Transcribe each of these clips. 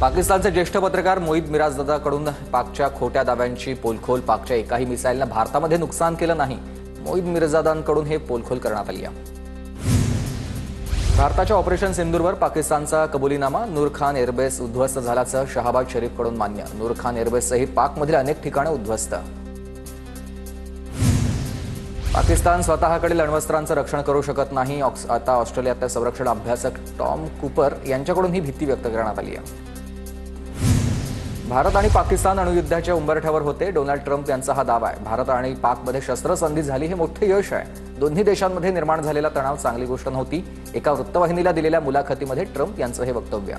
पाकिस्तानचे ज्येष्ठ पत्रकार मोईद मिराजदादाकडून पाकच्या खोट्या दाव्यांची पोलखोल. पाकच्या एकाही मिसाईलने भारतामध्ये नुकसान केलं नाही. मोईद मिराजदादांकडून हे पोलखोल करण्यात आली आहे. भारताच्या ऑपरेशन सिंदूरवर पाकिस्तानचा कबुलीनामा. नूर खान एअरबेस उद्ध्वस्त झाल्याचं शहाबाज शरीफकडून मान्य. नूर खान एअरबेससहित पाकमधील अनेक ठिकाणे उद्ध्वस्त. पाकिस्तान स्वतःकडील अण्वस्त्रांचं रक्षण करू शकत नाही. आता ऑस्ट्रेलियातले संरक्षण अभ्यासक टॉम कूपर यांच्याकडून ही भीती व्यक्त करण्यात आली आहे. भारत आणि पाकिस्तान अणुयुद्धाच्या उंबरठ्यावर होते. डोनाल्ड ट्रम्प यांचा हा दावा आहे. भारत आणि पाकमध्ये शस्त्रसंधी झाली हे मोठे यश आहे. दोन्ही देशांमध्ये निर्माण झालेला तणाव चांगली गोष्ट नव्हती. एका वृत्तवाहिनीला दिलेल्या मुलाखतीमध्ये ट्रम्प यांचं हे वक्तव्य.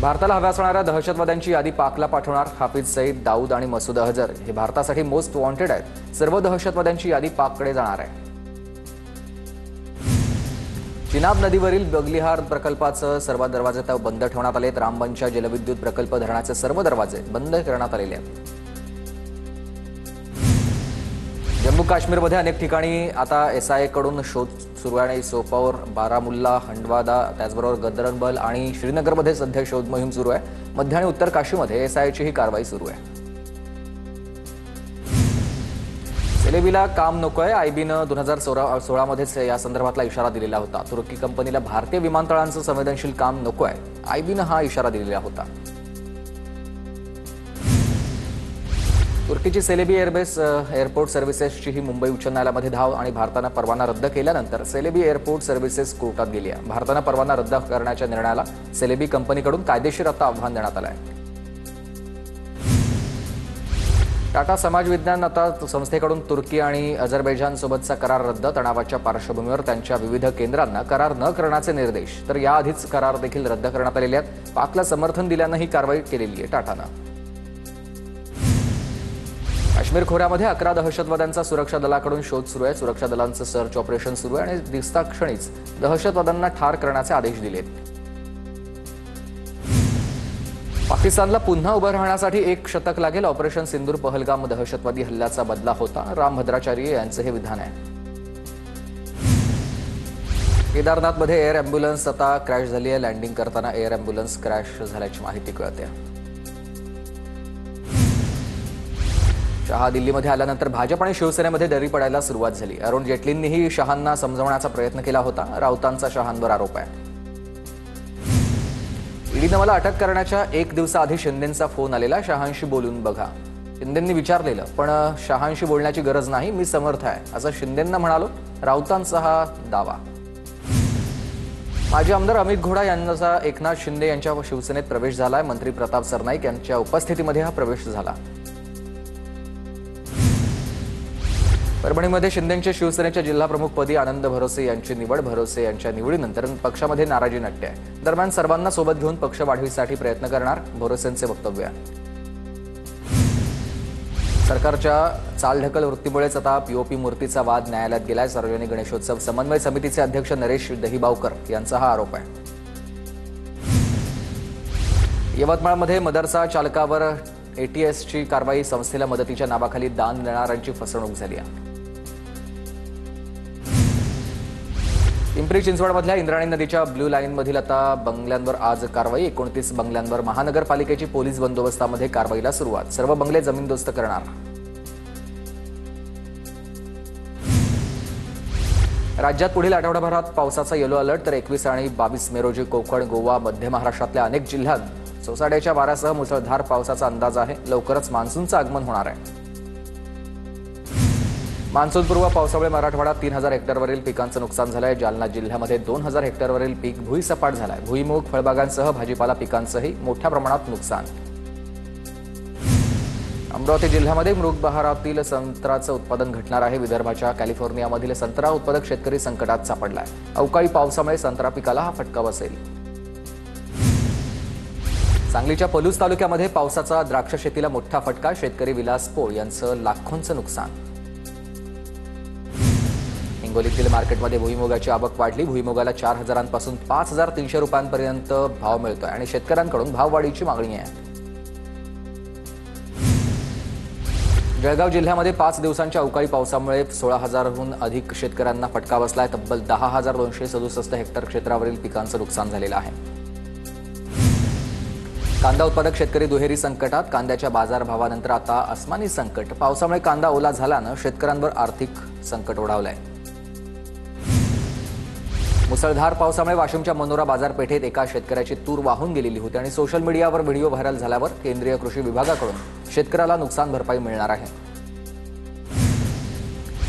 भारताला हव्या असणाऱ्या दहशतवाद्यांची यादी पाकला पाठवणार. हाफिज सईद, दाऊद आणि मसूद अझहर हे भारतासाठी मोस्ट वॉन्टेड आहेत. सर्व दहशतवाद्यांची यादी पाककडे जाणार आहे. चिनाब नदीवरील बगलिहार प्रकल्पाचं सर्व दरवाजे बंद ठेवण्यात आले. रामबनच्या जलविद्युत प्रकल्प धरणाचे सर्व दरवाजे बंद करण्यात आलेले आहेत. जम्मू काश्मीरमध्ये अनेक ठिकाणी आता SIA कडून शोध सुरू आहे. सोपोर, बारामुल्ला, हंडवादा, त्याचबरोबर गदरनबल आणि श्रीनगरमध्ये सध्या शोध मोहीम सुरू आहे. मध्य आणि उत्तर काशीमध्ये SIAची ही कारवाई सुरू आहे. सेलेबीला काम नकोय. IBनं 2016 मध्येच या संदर्भातला इशारा दिलेला होता. तुर्की कंपनीला भारतीय विमानतळांचं संवेदनशील काम नकोय. IBनं हा इशारा दिलेला होता. तुर्कीची सेलेबी एअरपोर्ट सर्व्हिसेसची ही मुंबई उच्च न्यायालयामध्ये धाव आणि भारतानं परवाना रद्द केल्यानंतर सेलेबी एअरपोर्ट सर्व्हिसेस कोर्टात गेली आहे. भारतानं परवाना रद्द करण्याच्या निर्णयाला सेलेबी कंपनीकडून कायदेशीर आता आव्हान देण्यात आलं आहे. टाटा समाज विज्ञान आता संस्थेकडून तुर्की आणि अझरबैजानसोबतचा करार रद्द. तणावाच्या पार्श्वभूमीवर त्यांच्या विविध केंद्रांना करार न करण्याचे निर्देश. तर याआधीच करार देखील रद्द करण्यात आलेले आहेत. पाकला समर्थन दिल्यानं ही कारवाई केलेली आहे टाटानं. काश्मीर खोऱ्यामध्ये 11 दहशतवाद्यांचा सुरक्षा दलाकडून शोध सुरू आहे. सुरक्षा दलांचं सर्च ऑपरेशन सुरू आहे आणि दिसता क्षणीच दहशतवाद्यांना ठार करण्याचे आदेश दिलेत. पाकिस्तानला पुन्हा उभं राहण्यासाठी 1 शतक लागेल. ऑपरेशन सिंदूर पहलगाम दहशतवादी हल्ल्याचा बदला होता. राम भद्राचार्य यांचं हे विधान आहे. केदारनाथमध्ये एअर अँब्युलन्स आता क्रॅश झाली आहे. लँडिंग करताना एअर अँब्युलन्स क्रॅश झाल्याची माहिती कळते. शहा दिल्लीमध्ये आल्यानंतर भाजप आणि शिवसेनेमध्ये दरी पडायला सुरुवात झाली. अरुण जेटलींनीही शहांना समजवण्याचा प्रयत्न केला होता. राऊतांचा शहांवर आरोप आहे. ईडीनं मला अटक करण्याच्या 1 दिवसाआधी शिंदेंचा फोन आलेला. शहांशी बोलून बघा. शिंदेंनी विचारलेलं, पण शहांशी बोलण्याची गरज नाही, मी समर्थ आहे असं शिंदेंना म्हणालो. राऊतांचा हा दावा. माजी आमदार अमित घोडा यांचा एकनाथ शिंदे यांच्या शिवसेनेत प्रवेश झालाय. मंत्री प्रताप सरनाईक यांच्या उपस्थितीमध्ये हा प्रवेश झाला. परभणीमध्ये शिंदेंच्या शिवसेनेच्या जिल्हाप्रमुखपदी आनंद भरोसे यांची निवड. भरोसे यांच्या निवडीनंतर पक्षामध्ये नाराजी नाट्य आहे. दरम्यान सर्वांना सोबत घेऊन पक्ष वाढीसाठी प्रयत्न करणार, भरोसेंचे वक्तव्य आहे. सरकारच्या चालढकल वृत्तीमुळेच आता POP मूर्तीचा वाद न्यायालयात गेलाय. सार्वजनिक गणेशोत्सव समन्वय समितीचे अध्यक्ष नरेश दहिबावकर यांचा हा आरोप आहे. यवतमाळमध्ये मदरसा चालकावर ATSची कारवाई. संस्थेला मदतीच्या नावाखाली दान देणाऱ्यांची फसवणूक झाली आहे. पिंपरी चिंचवडमधल्या इंद्रायणी नदीच्या ब्ल्यू लाईनमधील आता बंगल्यांवर आज कारवाई. 29 बंगल्यांवर महानगरपालिकेची पोलीस बंदोबस्तामध्ये कारवाईला सुरुवात. सर्व बंगले जमीनदोस्त करणार. राज्यात पुढील आठवडाभरात पावसाचा येलो अलर्ट. तर 21 आणि 22 मे रोजी कोकण, गोवा, मध्य महाराष्ट्रातल्या अनेक जिल्ह्यात सोसाट्याच्या वाऱ्यासह मुसळधार पावसाचा अंदाज आहे. लवकरच मान्सूनचं आगमन होणार आहे. मान्सूनपूर्व पावसामुळे मराठवाड्यात 3000 हेक्टरवरील पिकांचं नुकसान झालंय. जालना जिल्ह्यामध्ये 2000 हेक्टरवरील पीक भुईसपाट झालंय. भुईमूग, फळबागांसह भाजीपाला पिकांचंही मोठ्या प्रमाणात नुकसान. अमरावती जिल्ह्यामध्ये मृग बहारातील संत्र्याचं उत्पादन घटणार आहे. विदर्भाच्या कॅलिफोर्नियामधील संत्रा उत्पादक शेतकरी संकटात सापडलाय. अवकाळी पावसामुळे संत्रा पिकाला हा फटका बसेल. सांगलीच्या पलूस तालुक्यामध्ये पावसाचा द्राक्ष शेतीला मोठा फटका. शेतकरी विलास पोळ यांचं लाखोंचं नुकसान. हिंगोलीतील मार्केटमध्ये भुईमुगाची आवक वाढली. भुईमुगाला 4000पासून 5300 रुपयांपर्यंत भाव मिळतोय आणि शेतकऱ्यांकडून भाववाढीची मागणी आहे. जळगाव जिल्ह्यामध्ये 5 दिवसांच्या अवकाळी पावसामुळे 16,000हून अधिक शेतकऱ्यांना फटका बसलाय. तब्बल 10,267 हेक्टर क्षेत्रावरील पिकांचं नुकसान झालेलं आहे. कांदा उत्पादक शेतकरी दुहेरी संकटात. कांद्याच्या बाजारभावानंतर आता अस्मानी संकट. पावसामुळे कांदा ओला झाल्यानं शेतकऱ्यांवर आर्थिक संकट ओढावलंय. मुसळधार पावसामुळे वाशिमच्या मनोरा बाजारपेठेत एका शेतकऱ्याची तूर वाहून गेलेली होती आणि सोशल मीडियावर व्हिडिओ व्हायरल झाल्यावर केंद्रीय कृषी विभागाकडून शेतकऱ्याला नुकसान भरपाई मिळणार आहे.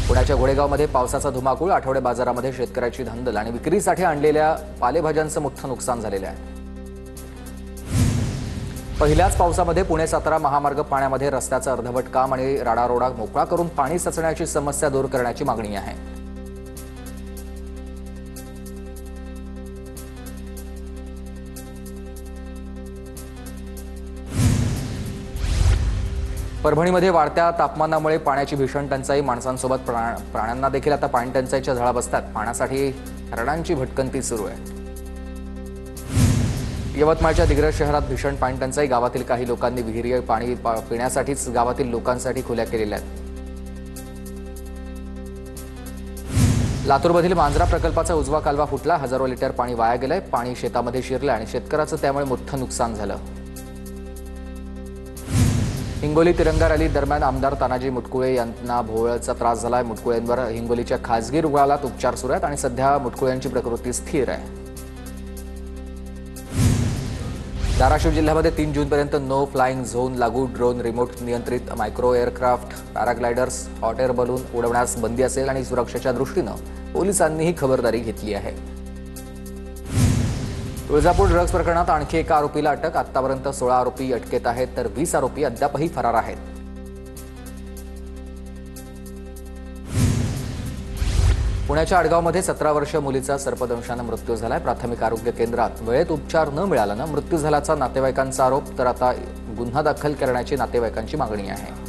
पुण्याच्या घोडेगावमध्ये पावसाचा धुमाकूळ. आठवडे बाजारामध्ये शेतकऱ्याची धांदल आणि विक्रीसाठी आणलेल्या पालेभाज्यांचं मोठं नुकसान झालेलं आहे. पहिल्याच पावसामध्ये पुणे सातारा महामार्ग पाण्यामध्ये. रस्त्याचं अर्धवट काम आणि राडारोडा मोकळा करून पाणी साचण्याची समस्या दूर करण्याची मागणी आहे. परभणीमध्ये वाढत्या तापमानामुळे पाण्याची भीषण टंचाई. माणसांसोबत प्राण्यांना देखील आता पाणी टंचाईच्या झळा बसतात. पाण्यासाठी हरणांची भटकंती सुरू आहे. यवतमाळच्या दिग्रस शहरात भीषण पाणी टंचाई. गावातील काही लोकांनी विहिरी पाणी पिण्यासाठीच गावातील लोकांसाठी खुल्या केलेल्या आहेत. लातूरमधील मांजरा प्रकल्पाचा उजवा कालवा फुटला. हजारो लिटर पाणी वाया गेलंय. पाणी शेतामध्ये शिरलं आणि शेतकऱ्याचं त्यामुळे मोठं नुकसान झालं. हिंगोली तिरंगा रॅली दरम्यान आमदार तानाजी मुटकुळे यांना भोवळचा त्रास झालाय. मुटकुळेंवर हिंगोलीच्या खासगी रुग्णालयात उपचार सुरू आहेत आणि सध्या मुटकुळेंची प्रकृती स्थिर आहे. धाराशिव जिल्ह्यामध्ये 3 जूनपर्यंत नो फ्लाइंग झोन लागू. ड्रोन, रिमोट नियंत्रित micro aircraft, paragliders, hot air balloon उडवण्यास बंदी असेल आणि सुरक्षेच्या दृष्टीनं पोलिसांनीही खबरदारी घेतली आहे. तुळजापूर ड्रग्ज प्रकरणात आणखी एका आरोपीला अटक. आतापर्यंत 16 आरोपी अटकेत आहेत तर 20 आरोपी अद्यापही फरार आहेत. पुण्याच्या आडगावमध्ये 17 वर्षीय मुलीचा सर्पदंशानं मृत्यू झालाय. प्राथमिक आरोग्य केंद्रात वेळेत उपचार न मिळाल्यानं मृत्यू झाल्याचा नातेवाईकांचा आरोप. तर आता गुन्हा दाखल करण्याची नातेवाईकांची मागणी आहे.